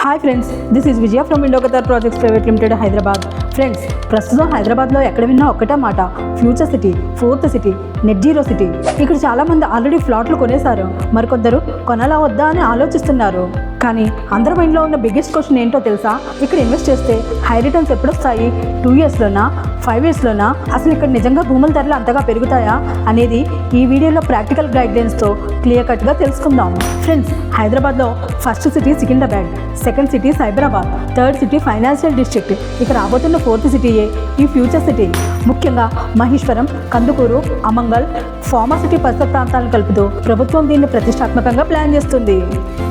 Hi friends, this is Vijaya from Indoqatar projects private limited Hyderabad. Friends, ప్రస్తుతం హైదరాబాద్లో ఎక్కడ విన్నా ఒక్కటే మాట, future city, fourth city, net zero city. ఇక్కడ చాలామంది ఆల్రెడీ ఫ్లాట్లు కొనేశారు, మరికొందరు కొనాలా వద్దా అని ఆలోచిస్తున్నారు. కానీ అందరి మైండ్లో ఉన్న బిగ్గెస్ట్ క్వశ్చన్ ఏంటో తెలుసా? ఇక్కడ ఇన్వెస్ట్ చేస్తే హై రిటర్న్స్ ఎప్పుడు వస్తాయి? 2 ఇయర్స్లోనా, 5 ఇయర్స్లోనా? అసలు ఇక్కడ నిజంగా భూముల ధరలు అంతగా పెరుగుతాయా అనేది ఈ వీడియోలో ప్రాక్టికల్ గైడ్లైన్స్తో క్లియర్ కట్గా తెలుసుకుందాం. ఫ్రెండ్స్, హైదరాబాద్లో first city Secunderabad, second city Cyberabad, third city financial district. ఇక రాబోతున్న ఫోర్త్ సిటీయే ఈ ఫ్యూచర్ సిటీ. ముఖ్యంగా మహేశ్వరం, కందుకూరు, అమంగల్, ఫార్మాసిటీ పరిసర ప్రాంతాలను కలుపుతూ ప్రభుత్వం దీన్ని ప్రతిష్టాత్మకంగా ప్లాన్ చేస్తుంది.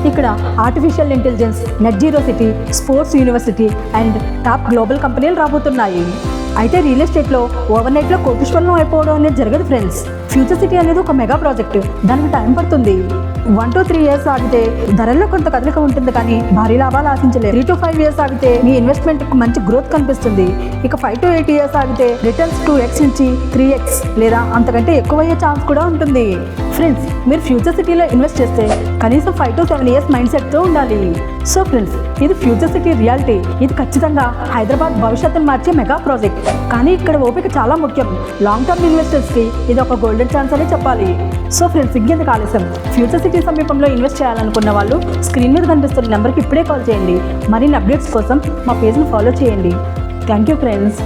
ఇక్కడ artificial intelligence, net zero city, sports university and top global కంపెనీలు రాబోతున్నాయి. అయితే రియల్ ఎస్టేట్లో ఓవర్నైట్లో కోటీశ్వరం అయిపోవడం అనేది జరగదు ఫ్రెండ్స్. ఫ్యూచర్ సిటీ అనేది ఒక మెగా ప్రాజెక్ట్, దానికి టైం పడుతుంది. 1 to 3 years ఆగితే ధరల్లో కొంత కదలిక ఉంటుంది, కానీ భారీ లాభాలు ఆశించలేదు. 3 to 5 years ఆగితే మీ ఇన్వెస్ట్మెంట్ మంచి గ్రోత్ కనిపిస్తుంది. ఇక 5 to 8 years ఆగితే రిటర్న్స్ 2x నుంచి 3x లేదా అంతకంటే ఎక్కువయ్యే ఛాన్స్ కూడా ఉంటుంది. ఫ్రెండ్స్, మీరు ఫ్యూచర్ సిటీలో ఇన్వెస్ట్ చేస్తే కనీసం 5 to 7 years మైండ్ సెట్తో ఉండాలి. సో ఫ్రెండ్స్, ఇది ఫ్యూచర్ సిటీ రియాలిటీ. ఇది ఖచ్చితంగా హైదరాబాద్ భవిష్యత్తును మార్చే మెగా ప్రాజెక్ట్. కానీ ఇక్కడ ఓపిక చాలా ముఖ్యం. లాంగ్ టర్మ్ ఇన్వెస్టర్స్కి ఇది ఒక గోల్డెన్ ఛాన్స్ అని చెప్పాలి. సో ఫ్రెండ్స్, ఇంకెందుకు ఆలస్యం? ఫ్యూచర్ సిటీ సమీపంలో ఇన్వెస్ట్ చేయాలనుకున్న వాళ్ళు స్క్రీన్ మీద కనిపిస్తున్న నెంబర్కి ఇప్పుడే కాల్ చేయండి. మరిన్ని అప్డేట్స్ కోసం మా పేజ్ని ఫాలో చేయండి. Thank you friends.